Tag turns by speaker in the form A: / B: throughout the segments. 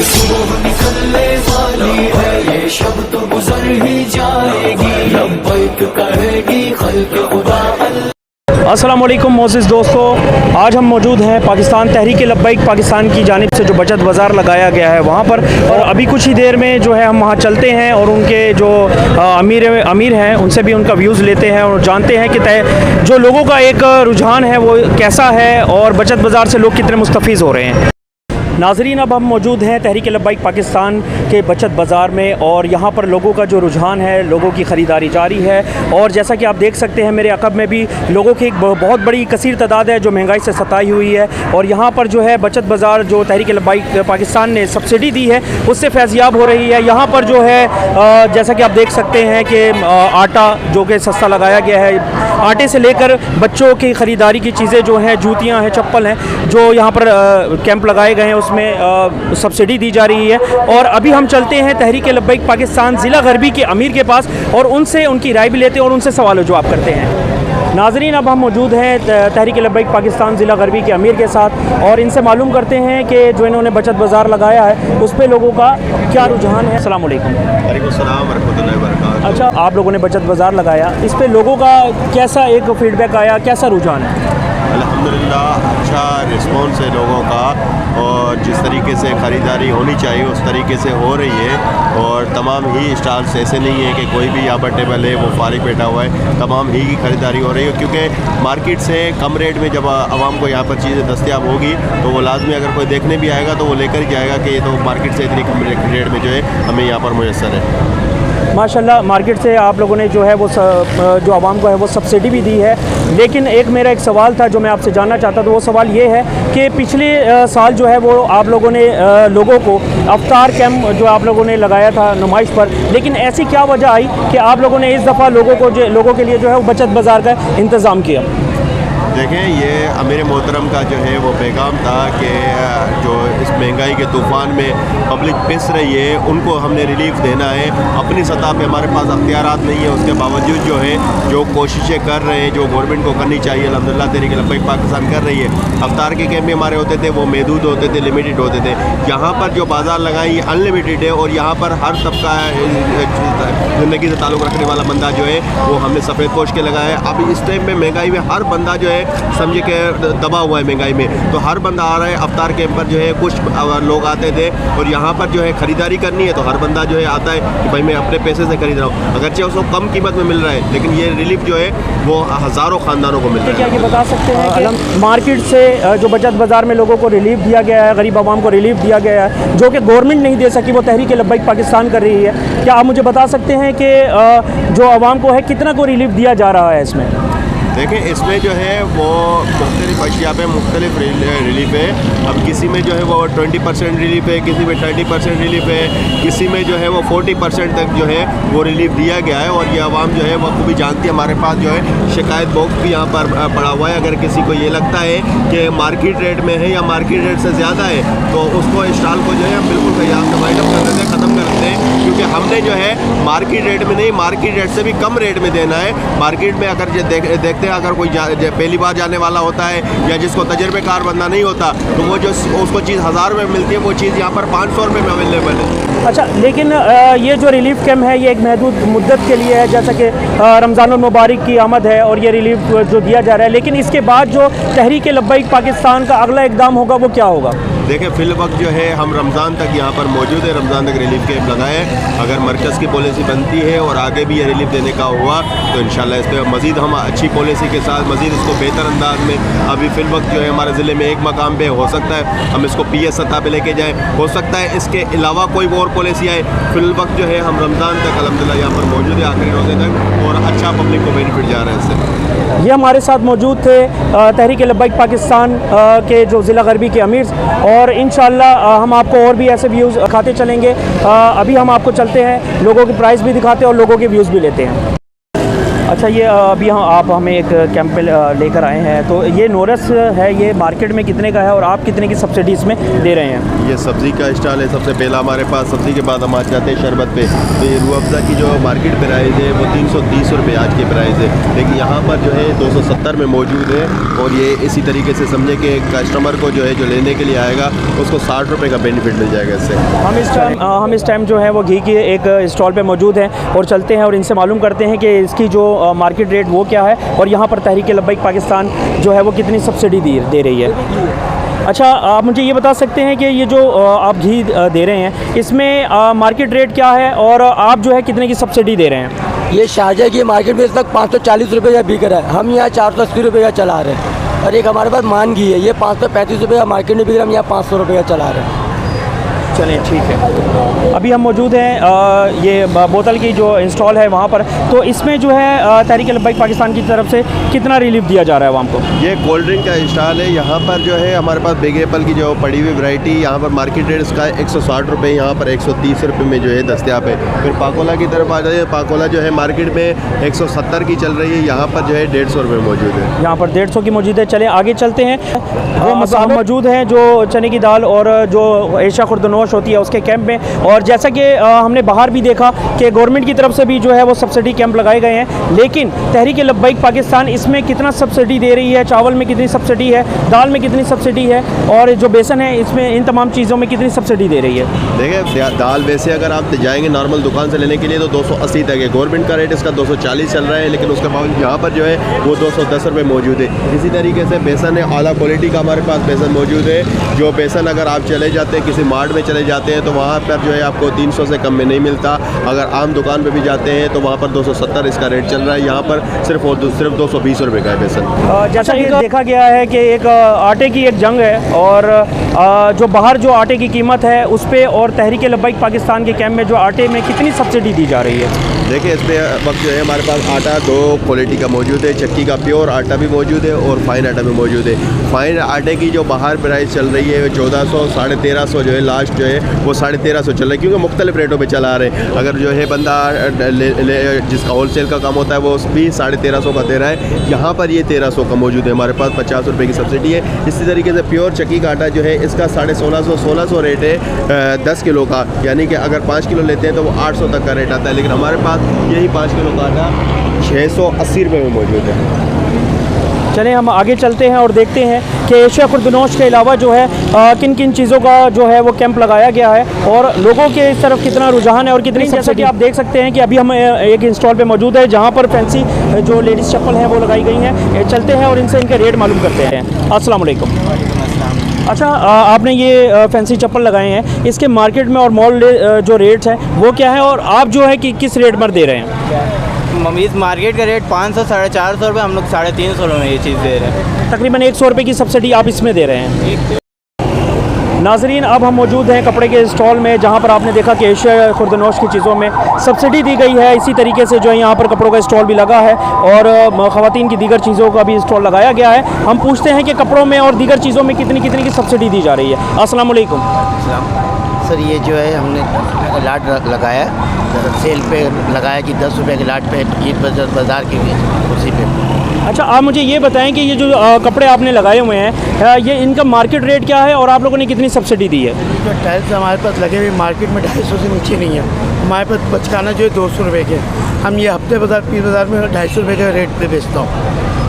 A: सुबह निकलने वाली है, ये शब तो गुजर ही जाएगी, लब्बैक कहेगी खल्क़ खुदा।
B: अस्सलाम वालेकुम मोअज़्ज़िज़ दोस्तों, आज हम मौजूद हैं पाकिस्तान तहरीक लब्बैक पाकिस्तान की जानिब से जो बचत बाज़ार लगाया गया है वहाँ पर, और अभी कुछ ही देर में जो है हम वहाँ चलते हैं और उनके जो अमीर हैं उनसे भी उनका व्यूज़ लेते हैं और जानते हैं कि जो लोगों का एक रुझान है वो कैसा है और बचत बाज़ार से लोग कितने मुस्तफ़ीज़ हो रहे हैं। नाज़रीन, अब हम मौजूद हैं तहरीक लब्बैक पाकिस्तान के बचत बाज़ार में और यहाँ पर लोगों का जो रुझान है, लोगों की ख़रीदारी जारी है। और जैसा कि आप देख सकते हैं मेरे अक़ब में भी लोगों की एक बहुत बड़ी कसीर तादाद है जो महंगाई से सताई हुई है। और यहाँ पर जो है बचत बाज़ार जो तहरीक लब्बैक पाकिस्तान ने सब्सिडी दी है उससे फैज़याब हो रही है। यहाँ पर जो है जैसा कि आप देख सकते हैं कि आटा जो कि सस्ता लगाया गया है, आटे से लेकर बच्चों की ख़रीदारी की चीज़ें जो हैं, जूतियाँ हैं, चप्पल हैं, जो यहाँ पर कैंप लगाए गए हैं उसमें सब्सिडी दी जा रही है। और अभी हम चलते हैं तहरीक लब्बैक पाकिस्तान ज़िला गरबी के अमीर के पास और उनसे उनकी राय भी लेते हैं और उनसे सवाल जवाब करते हैं। नाज़रीन, अब हम मौजूद हैं तहरीक लब्बैक पाकिस्तान ज़िला गरबी के अमीर के साथ और इनसे मालूम करते हैं कि जो इन्होंने बचत बाज़ार लगाया है उस पर लोगों का क्या रुझान है। अस्सलाम वालेकुम।
C: वालेकुम सलाम व रहमतुल्लाहि व बरकातहू।
B: अच्छा, आप लोगों ने बचत बाज़ार लगाया, इस पर लोगों का कैसा एक फ़ीडबैक आया, कैसा रुझान है?
C: अल्हम्दुलिल्लाह अच्छा रिस्पॉन्स है लोगों का और जिस तरीके से ख़रीदारी होनी चाहिए उस तरीके से हो रही है। और तमाम ही स्टॉल्स ऐसे नहीं है कि कोई भी यहाँ पर टेबल है वो फारिग बैठा हुआ है, तमाम ही की ख़रीदारी हो रही है। क्योंकि मार्केट से कम रेट में जब आवाम को यहाँ पर चीज़ें दस्तियाब होगी तो वो लाजमी अगर कोई देखने भी आएगा तो वो लेकर ही जाएगा कि ये तो मार्केट से इतनी कम रेट में जो है हमें यहाँ पर मुयस्सर है।
B: माशाल्लाह, मार्केट से आप लोगों ने जो है वो जो आवाम को है वो सब्सिडी भी दी है। लेकिन एक मेरा एक सवाल था जो मैं आपसे जानना चाहता था, वो सवाल ये है कि पिछले साल जो है वो आप लोगों ने लोगों को अफ्तार कैंप जो आप लोगों ने लगाया था नुमाइश पर, लेकिन ऐसी क्या वजह आई कि आप लोगों ने इस दफ़ा लोगों के लिए जो है वो बचत बाज़ार का इंतज़ाम किया?
C: देखें, ये अमीर मोहतरम का जो है वो पैगाम था कि जो इस महंगाई के तूफ़ान में पब्लिक पिस रही है उनको हमने रिलीफ देना है। अपनी सतह पे हमारे पास अख्तियारात नहीं है, उसके बावजूद जो है जो कोशिशें कर रहे हैं जो गवर्नमेंट को करनी चाहिए अल्हम्दुलिल्लाह तहरीक लब्बैक पाकिस्तान कर रही है। अफ्तार के कैंप भी हमारे होते थे, वो महदूद होते थे, लिमिटेड होते थे। यहाँ पर जो बाज़ार लगाई ये अनलिमिटेड है और यहाँ पर हर तबका ज़िंदगी से ताल्लुक़ रखने वाला बंदा जो है वो हमने सफ़ेद पोश के लगाया है। अब इस टाइम में महंगाई में हर बंदा जो है समझे कि दबा हुआ है महंगाई में, तो हर बंदा आ रहा है। अफ्तार कैंप पर जो है कुछ लोग आते थे और यहाँ पर जो है ख़रीदारी करनी है तो हर बंदा जो है आता है कि भाई मैं अपने पैसे से खरीद रहा हूँ, अगरचे उसको कम कीमत में मिल रहा है लेकिन ये रिलीफ जो है वो हज़ारों ख़ानदानों को मिल रहा है।
B: क्या ये बता सकते हैं कि मार्केट से जो बचत बाज़ार में लोगों को रिलीफ दिया गया है, गरीब आवाम को रिलीफ दिया गया है जो कि गवर्नमेंट नहीं दे सकी, वो तहरीक लब्बैक पाकिस्तान कर रही है, क्या आप मुझे बता सकते हैं कि जो आवाम को है कितना को रिलीफ दिया जा रहा है इसमें?
C: देखिए, इसमें जो है वो मुख्तलिफ अशिया पे मुख्तलिफ रिलीफ है। अब किसी में जो है वो 20% रिलीफ है, किसी में 30% रिलीफ है, किसी में जो है वो 40% तक जो है वो रिलीफ दिया गया है। और ये आवाम जो है वो खूबी जानती है। हमारे पास जो है शिकायत बॉक्स भी यहाँ पर पड़ा हुआ है। अगर किसी को ये लगता है कि मार्केट रेट में है या मार्केट रेट से ज़्यादा है तो उसको स्टॉल को जो है हम बिल्कुल यहाँ से वाइड अप कर देते हैं, ख़त्म कर देते हैं। क्योंकि हमने जो है मार्केट रेट में नहीं, मार्केट रेट से भी कम रेट में देना है। मार्केट में अगर देखते हैं अगर कोई पहली बार जाने वाला होता है या जिसको तजर्बेकार बंदा नहीं होता तो वो जो उसको चीज़ 1000 में मिलती है वो चीज़ यहाँ पर 500 रुपये में अवेलेबल है।
B: अच्छा, लेकिन ये जो रिलीफ कैम्प है ये एक महदूद मुद्दत के लिए है, जैसा कि रमज़ानुल मुबारक की आमद है और ये रिलीफ जो दिया जा रहा है, लेकिन इसके बाद जो तहरीक लब्बैक पाकिस्तान का अगला इक़दाम होगा वो क्या होगा?
C: देखिए, फ़िल वक्त जो है हम रमज़ान तक यहाँ पर मौजूद है, रमज़ान तक रिलीफ कैंप लगाए। अगर मरकज़ की पॉलिसी बनती है और आगे भी ये रिलीफ देने का हुआ तो इंशाल्लाह इस पर मज़ीद हम अच्छी पॉलिसी के साथ मज़ीद इसको बेहतर अंदाज में, अभी फ़िल वक्त जो है हमारे ज़िले में एक मकाम पे हो सकता है हम इसको PS सतह पे लेके जाएँ, हो सकता है इसके अलावा कोई और पॉलिसी आए। फ़िल वक्त जो है हम रमज़ान तक अल्हम्दुलिल्लाह यहाँ पर मौजूद है आखिरी रोज़े तक और अच्छा पब्लिक को बेनिफिट जा रहा है इससे।
B: ये हमारे साथ मौजूद थे तहरीक लब्बैक पाकिस्तान के जो ज़िला गरबी के अमीर, और इंशाअल्लाह हम आपको और भी ऐसे व्यूज़ दिखाते चलेंगे। अभी हम आपको चलते हैं, लोगों की प्राइस भी दिखाते हैं और लोगों के व्यूज़ भी लेते हैं। अच्छा, ये अभी आप हमें एक कैंप पे लेकर आए हैं, तो ये नोरस है, ये मार्केट में कितने का है और आप कितने की सब्सिडी इसमें दे रहे हैं?
C: ये सब्ज़ी का स्टॉल है। सबसे पहला हमारे पास सब्ज़ी के बाद हम आ जाते हैं शरबत पे। तो ये रूह अफ़ज़ा की जो मार्केट प्राइस है वो 330 रुपये आज की प्राइस है, लेकिन यहाँ पर जो है 270 में मौजूद है। और ये इसी तरीके से समझे कि कस्टमर को जो है जो लेने के लिए आएगा उसको 60 रुपये का बेनिफिट मिल जाएगा इससे।
B: हम इस टाइम जो है वो घी की एक स्टॉल पे मौजूद हैं और चलते हैं और इनसे मालूम करते हैं कि इसकी जो मार्केट रेट वो क्या है और यहाँ पर तहरीक लब्बैक पाकिस्तान जो है वो कितनी सब्सिडी दे रही है। अच्छा, आप मुझे ये बता सकते हैं कि ये जो आप घी दे रहे हैं इसमें मार्केट रेट क्या है और आप जो है कितने की सब्सिडी दे रहे हैं?
D: ये शारजा की मार्केट में इस वक्त 540 रुपये का बिक रहा है, हम यहाँ 480 रुपये का चला रहे हैं। और एक हमारे पास मान घी है, ये 535 रुपये का मार्केट में बिक रहा है, हम यहाँ 500 रुपये का चला रहे हैं।
B: चलें, ठीक है। अभी हम मौजूद हैं ये बोतल की जो इंस्टॉल है वहाँ पर, तो इसमें जो है तहरीक लब्बैक पाकिस्तान की तरफ से कितना रिलीफ दिया जा रहा है आवाम को?
C: ये कोल्ड ड्रिंक का स्टॉल है। यहाँ पर जो है हमारे पास बिग एप्पल की जो पड़ी हुई वैरायटी, यहाँ पर मार्केट रेट इसका 160 रुपये, यहाँ पर 130 रुपये में जो है दस्तियाब है। फिर पाकोला की तरफ आ जाए, पाकोला जो है मार्केट में 170 की चल रही है, यहाँ पर जो है 150 रुपये मौजूद है।
B: यहाँ पर 150 की मौजूद है। चले आगे चलते हैं। वो मसाले मौजूद हैं जो चने की दाल और जो एशिया खुर्दनोश होती है उसके कैंप में, और जैसा कि हमने बाहर भी देखा कि गवर्नमेंट की तरफ से भी जो है वो सब्सिडी कैंप लगाए गए हैं, लेकिन तहरीक लब्बैक पाकिस्तान इसमें कितना सब्सिडी दे रही है? चावल में कितनी सब्सिडी है, दाल में कितनी सब्सिडी है, और जो बेसन है इसमें, इन तमाम चीज़ों में कितनी सब्सिडी दे रही है?
C: देखिए, दाल वैसे अगर आप जाएंगे नॉर्मल दुकान से लेने के लिए तो 280 तक है। गवर्नमेंट का रेट इसका 240 चल रहा है, लेकिन उसके बावजूद यहाँ पर जो है वो 210 रुपये मौजूद है। इसी तरीके से बेसन है, आला क्वालिटी का हमारे पास बेसन मौजूद है। जो बेसन अगर आप चले जाते हैं किसी मार्ट में चले जाते हैं तो वहाँ पर जो है आपको 300 से कम में नहीं मिलता। अगर आम दुकान पे भी जाते हैं तो वहाँ पर 270 इसका रेट चल रहा है, यहाँ पर सिर्फ 220 रुपये का है बेसन।
B: जैसा कि देखा गया है कि एक आटे की एक जंग है, और जो बाहर जो आटे की कीमत है उस पर और तहरीक लब्बैक पाकिस्तान के कैंप में जो आटे में कितनी सब्सिडी दी जा रही है?
C: देखिए, इस पर वक्त जो है हमारे पास आटा 2 क्वालिटी का मौजूद है। चक्की का प्योर आटा भी मौजूद है और फाइन आटा भी मौजूद है। फाइन आटे की जो बाहर प्राइस चल रही है 1400, 1350 जो है लास्ट जो है वो 1350 चल रहा है, क्योंकि मुख्तलिफ रेटों पे चला रहे हैं। अगर जो है बंदा जिसका होलसेल का काम होता है वो भी 1350 का दे रहा है, यहाँ पर ये 1300 का मौजूद है। हमारे पास 50 रुपये की सब्सिडी है। इसी तरीके से प्योर चक्की का आटा जो है इसका 1650 रेट है 10 किलो का, यानी कि अगर 5 किलो लेते हैं तो वो 800 तक का रेट आता है, लेकिन हमारे पास यही 5 किलो का आटा 680 रुपये में मौजूद है।
B: चलें, हम आगे चलते हैं और देखते हैं कि एशिया खुर्दनोश के अलावा जो है किन किन चीज़ों का जो है वो कैंप लगाया गया है और लोगों के इस तरफ कितना रुझान है और कितनी। जैसा कि आप देख सकते हैं कि अभी हम एक इंस्टॉल पे मौजूद है जहाँ पर फैंसी जो लेडीज़ चप्पल हैं वो लगाई गई हैं। चलते हैं और इनसे इनके रेट मालूम करते हैं। अस्सलाम वालेकुम। अच्छा, आपने ये फैंसी चप्पल लगाए हैं, इसके मार्केट में और मॉल जो रेट्स हैं वो क्या है, और आप जो है कि किस रेट पर दे रहे हैं?
E: इस मार्केट का रेट 500 450 रुपये, हम लोग 350 रुपये में ये चीज़ दे रहे हैं।
B: तकरीबन 100 रुपये की सब्सिडी आप इसमें दे रहे हैं। नाजरीन, अब हम मौजूद हैं कपड़े के स्टॉल में जहां पर आपने देखा कि एशिया खुर्दनोश की चीज़ों में सब्सिडी दी गई है। इसी तरीके से जो है यहाँ पर कपड़ों का स्टॉल भी लगा है और ख़वातीन की दीगर चीज़ों का भी स्टॉल लगाया गया है। हम पूछते हैं कि कपड़ों में और दीगर चीज़ों में कितनी कितनी की सब्सिडी दी जा रही है। अस्सलाम वालेकुम।
F: सर, ये जो है हमने लाट लगाया, सेल पे लगाया कि 10 रुपये के लाट पे ईद बाज़ार की उसी पे।
B: अच्छा, आप मुझे ये बताएं कि ये जो कपड़े आपने लगाए हुए हैं ये इनका मार्केट रेट क्या है और आप लोगों ने कितनी सब्सिडी दी है?
F: जो टाइल्स हमारे पास लगे हुए मार्केट में 250 से नीचे नहीं है। हमारे पास बचकाना जो है 200 रुपये के, हम ये हफ्ते बाज़ार पीर बाज़ार में 250 रुपये के रेट पे बेचता हूँ।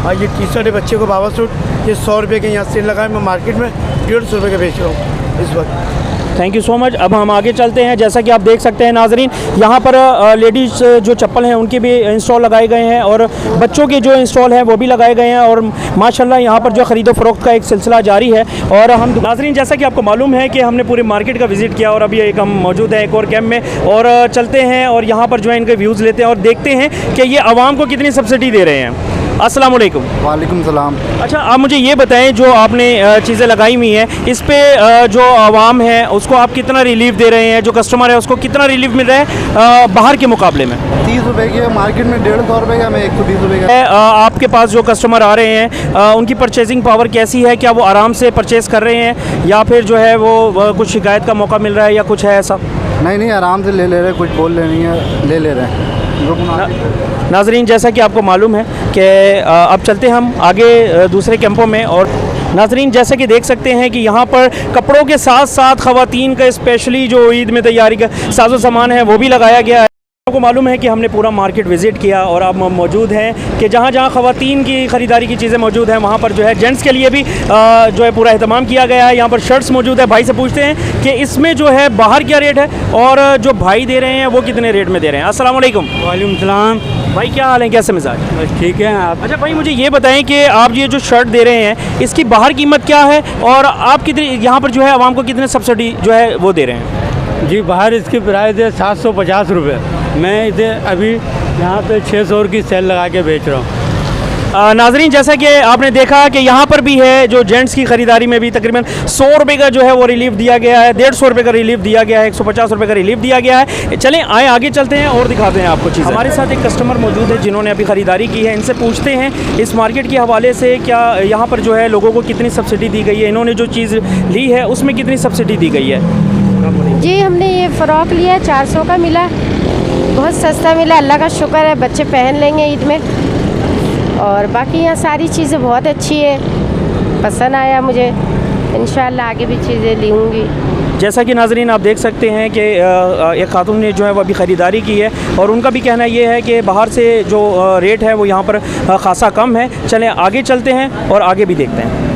F: और ये टी शर्ट है बच्चे को बाबा सूट, ये 100 रुपये के यहाँ सेल लगाए, मैं मार्केट में 150 रुपये के बेच रहा हूँ इस वक्त।
B: Thank you so much. अब हम आगे चलते हैं। जैसा कि आप देख सकते हैं नाजरीन, यहाँ पर लेडीज़ जो चप्पल हैं उनके भी इंस्टॉल लगाए गए हैं और बच्चों के जो इंस्टॉल हैं वो भी लगाए गए हैं, और माशाल्लाह यहाँ पर जो ख़रीदो फ़रोख्त का एक सिलसिला जारी है। और हम नाजरीन, जैसा कि आपको मालूम है कि हमने पूरी मार्केट का विज़िट किया और अभी एक हम मौजूद हैं एक और कैंप में, और चलते हैं और यहाँ पर जो है इनके व्यूज़ लेते हैं और देखते हैं कि ये आवाम को कितनी सब्सिडी दे रहे हैं। अस्सलाम वालेकुम।
G: वालेकुम सलाम।
B: अच्छा, आप मुझे ये बताएं, जो आपने चीज़ें लगाई हुई हैं इस पे जो आवाम है उसको आप कितना रिलीफ दे रहे हैं, जो कस्टमर है उसको कितना रिलीफ मिल रहा है बाहर के मुकाबले में?
G: 30 रुपये की मार्केट में 150 रुपये का, मैं 120 रुपये का।
B: आपके पास जो कस्टमर आ रहे हैं उनकी परचेजिंग पावर कैसी है? क्या वो आराम से परचेज़ कर रहे हैं या फिर जो है वो कुछ शिकायत का मौका मिल रहा है या कुछ है ऐसा?
G: नहीं, आराम से ले रहे हैं, कुछ बोल रहे नहीं है, ले रहे हैं।
B: नाजरीन, जैसा कि आपको मालूम है कि अब चलते हम आगे दूसरे कैंपों में। और नाजरीन, जैसा कि देख सकते हैं कि यहाँ पर कपड़ों के साथ साथ ख़वातीन का स्पेशली जो ईद में तैयारी का साजो सामान है वो भी लगाया गया है। आपको मालूम है कि हमने पूरा मार्केट विज़िट किया और अब हम मौजूद हैं कि जहाँ जहाँ ख़वातीन की ख़रीदारी की चीज़ें मौजूद हैं वहाँ पर जो है जेंट्स के लिए भी जो है पूरा अहतमाम किया गया है। यहाँ पर शर्ट्स मौजूद है। भाई से पूछते हैं कि इसमें जो है बाहर क्या रेट है और जो भाई दे रहे हैं वो कितने रेट में दे रहे हैं। अस्सलाम वालेकुम।
E: वालेकुम सलाम।
B: भाई क्या हाल है, कैसे मिजाज?
E: बस ठीक है आप।
B: अच्छा भाई, मुझे ये बताएं कि आप ये जो शर्ट दे रहे हैं इसकी बाहर कीमत क्या है और आप कितनी यहाँ पर जो है आवाम को कितने सब्सिडी जो है वो दे रहे हैं?
E: जी, बाहर इसकी प्राइस है 750 रुपये। मैं इसे अभी यहाँ पे 600 की सेल लगा के बेच रहा हूँ।
B: नाजरीन, जैसा कि आपने देखा कि यहाँ पर भी है जो जेंट्स की ख़रीदारी में भी तकरीबन 100 रुपये का जो है वो रिलीफ दिया गया है, 150 रुपये का रिलीफ दिया गया है, 150 रुपये का रिलीफ दिया गया है। चलें आए आगे चलते हैं और दिखाते हैं आपको चीज़। हमारे साथ एक कस्टमर मौजूद है जिन्होंने अभी ख़रीदारी की है। इनसे पूछते हैं इस मार्केट के हवाले से क्या यहाँ पर जो है लोगों को कितनी सब्सिडी दी गई है, इन्होंने जो चीज़ ली है उसमें कितनी सब्सिडी दी गई है।
H: जी, हमने ये फ़्रॉक लिया 400 का मिला, बहुत सस्ता मिला, अल्लाह का शुक्र है, बच्चे पहन लेंगे ईद में। और बाकी यहाँ सारी चीज़ें बहुत अच्छी है, पसंद आया मुझे। इंशाल्लाह आगे भी चीज़ें लूँगी।
B: जैसा कि नाजरीन आप देख सकते हैं कि एक खातून ने जो है वो अभी ख़रीदारी की है और उनका भी कहना ये है कि बाहर से जो रेट है वो यहाँ पर ख़ासा कम है। चलें आगे चलते हैं और आगे भी देखते हैं।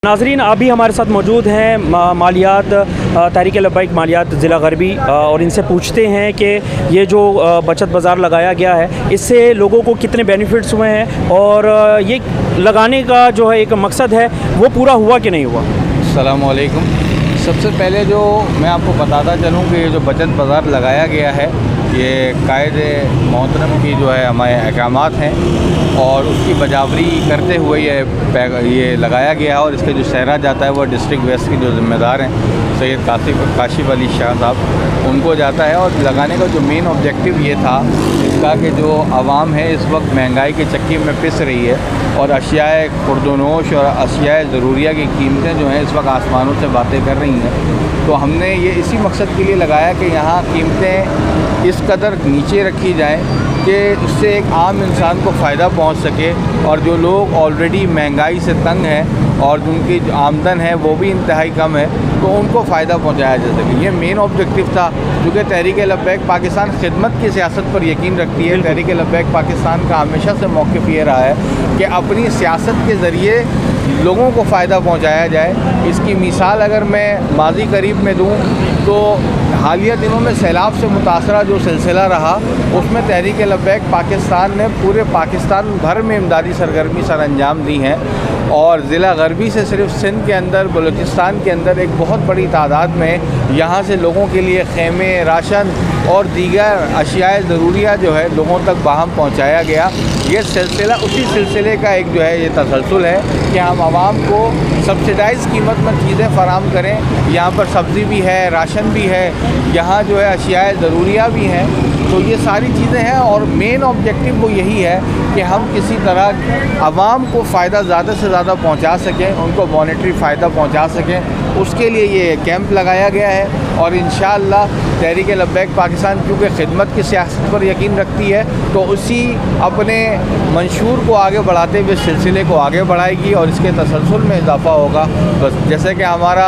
B: नाजरीन, अभी हमारे साथ मौजूद हैं मालियात तहरीक लब्बैक मालियात ज़िला गरबी और इनसे पूछते हैं कि ये जो बचत बाज़ार लगाया गया है इससे लोगों को कितने बेनिफिट्स हुए हैं और ये लगाने का जो है एक मकसद है वो पूरा हुआ कि नहीं हुआ।
I: अस्सलाम वालेकुम। सबसे पहले जो मैं आपको बताता चलूँ कि ये जो बचत बाज़ार लगाया गया है ये कायदे मोहतरम की जो है हमारे अहकामात हैं और उसकी बजावरी करते हुए ये लगाया गया है। और इसके जो शहरा जाता है वो डिस्ट्रिक्ट वेस्ट के जो ज़िम्मेदार हैं सैयद काशिफ अली शाह साहब, उनको जाता है। और लगाने का जो मेन ऑब्जेक्टिव ये था इसका कि जो आवाम है इस वक्त महंगाई के चक्की में पिस रही है और अशियाए खुर्दनोश और अशियाए ज़रूरिया की कीमतें जो हैं इस वक्त आसमानों से बातें कर रही हैं। तो हमने ये इसी मकसद के लिए लगाया कि यहाँ कीमतें इस कदर नीचे रखी जाएँ कि उससे एक आम इंसान को फ़ायदा पहुंच सके और जो लोग ऑलरेडी महंगाई से तंग हैं और उनकी जो आमदन है वो भी इंतहाई कम है तो उनको फ़ायदा पहुंचाया जा सके। ये मेन ऑब्जेक्टिव था। क्योंकि तहरीक लब्बैक पाकिस्तान खिदमत की सियासत पर यकीन रखती है। तहरीक लब्बैक पाकिस्तान का हमेशा से मौक़िफ़ ये रहा है कि अपनी सियासत के ज़रिए लोगों को फ़ायदा पहुँचाया जाए। इसकी मिसाल अगर मैं माजी करीब में दूँ तो हालिया दिनों में सैलाब से मुतासरा जो सिलसिला रहा उसमें तहरीक लब्बैक पाकिस्तान ने पूरे पाकिस्तान भर में इमदादी सरगर्मी सर अंजाम दी हैं और ज़िला गरबी से सिर्फ सिंध के अंदर बलूचिस्तान के अंदर एक बहुत बड़ी तादाद में यहाँ से लोगों के लिए खेमे, राशन और दीगर अशियाए ज़रूरिया जो है लोगों तक बाहम पहुँचाया गया। ये सिलसिला उसी सिलसिले का एक जो है ये तसलसल है कि हम आवाम को सब्सिडाइज़ कीमत में चीज़ें फ़राहम करें। यहाँ पर सब्ज़ी भी है, राशन भी है, यहाँ जो है अशियाए ज़रूरिया भी हैं। तो ये सारी चीज़ें हैं और मेन ऑब्जेक्टिव वो यही है कि हम किसी तरह आवाम को फ़ायदा ज़्यादा से ज़्यादा पहुँचा सकें, उनको मॉनेटरी फ़ायदा पहुँचा सकें। उसके लिए ये कैंप लगाया गया है और इंशाअल्लाह तहरीक लब्बैक पाकिस्तान क्योंकि खिदमत की सियासत पर यकीन रखती है तो उसी अपने मंशूर को आगे बढ़ाते हुए सिलसिले को आगे बढ़ाएगी और इसके तसलसल में इजाफ़ा होगा। बस जैसे कि हमारा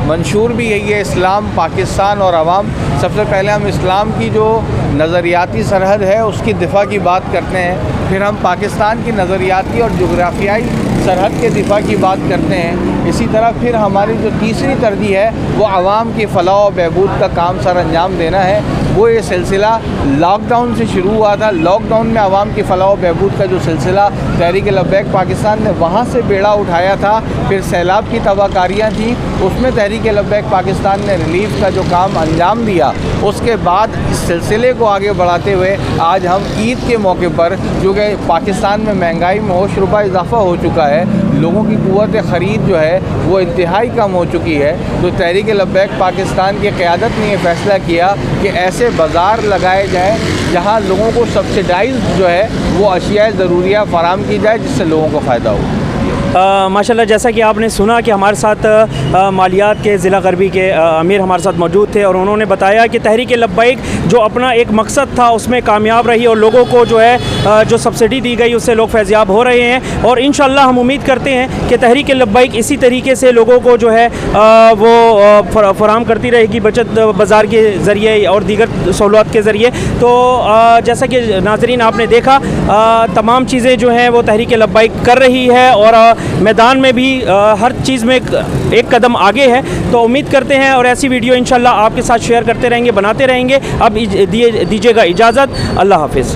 I: मंशूर भी यही है, इस्लाम, पाकिस्तान और आवाम। सबसे पहले हम इस्लाम की जो नज़रियाती सरहद है उसकी दिफा की बात करते हैं, फिर हम पाकिस्तान की नज़रियाती और जोग्राफियाई सरहद के दिफा की बात करते हैं। इसी तरह फिर हमारी जो तीसरी तरजीह है वो आवाम की फ़लाह और बहबूद का काम सर अंजाम देना है। वो ये सिलसिला लॉकडाउन से शुरू हुआ था। लॉकडाउन में आवाम की फ़लाह और बहबूद का जो सिलसिला तहरीक लब्बैक पाकिस्तान ने वहाँ से बेड़ा उठाया था। फिर सैलाब की तबाहकारियाँ थी, उसमें तहरीक लब्बैक पाकिस्तान ने रिलीफ का जो काम अंजाम दिया। उसके बाद इस सिलसिले को आगे बढ़ाते हुए आज हम ईद के मौके पर, जो कि पाकिस्तान में महंगाई में होश रुपा इजाफ़ा हो चुका है, लोगों की क़ुव्वत ख़रीद जो है वो इंतहाई कम हो चुकी है, तो तहरीक लब्बैक पाकिस्तान की क़यादत ने यह फ़ैसला किया कि ऐसे बाज़ार लगाए जाएँ जहाँ लोगों को सब्सिडाइज़ जो है वो अशियाए ज़रूरिया फ़राहम की जाए जिससे लोगों को फ़ायदा हो।
B: माशाल्लाह जैसा कि आपने सुना कि हमारे साथ मालियात के ज़िला गरबी के अमीर हमारे साथ मौजूद थे और उन्होंने बताया कि तहरीक लब्बैक जो अपना एक मकसद था उसमें कामयाब रही और लोगों को जो है जो सब्सिडी दी गई उससे लोग फैज़याब हो रहे हैं और इंशाअल्लाह हम उम्मीद करते हैं कि तहरीक लब्बैक इसी तरीके से लोगों को जो है वो फराहम करती रहेगी बचत बाज़ार के ज़रिए और दीगर सहूलत के ज़रिए। तो जैसा कि नाज़रीन आपने देखा तमाम चीज़ें जो हैं वो तहरीक लब्बैक कर रही है और मैदान में भी हर चीज़ में एक कदम आगे है। तो उम्मीद करते हैं और ऐसी वीडियो इंशाअल्लाह आपके साथ शेयर करते रहेंगे, बनाते रहेंगे। अब दीजिएगा इजाज़त, अल्लाह हाफ़िज़।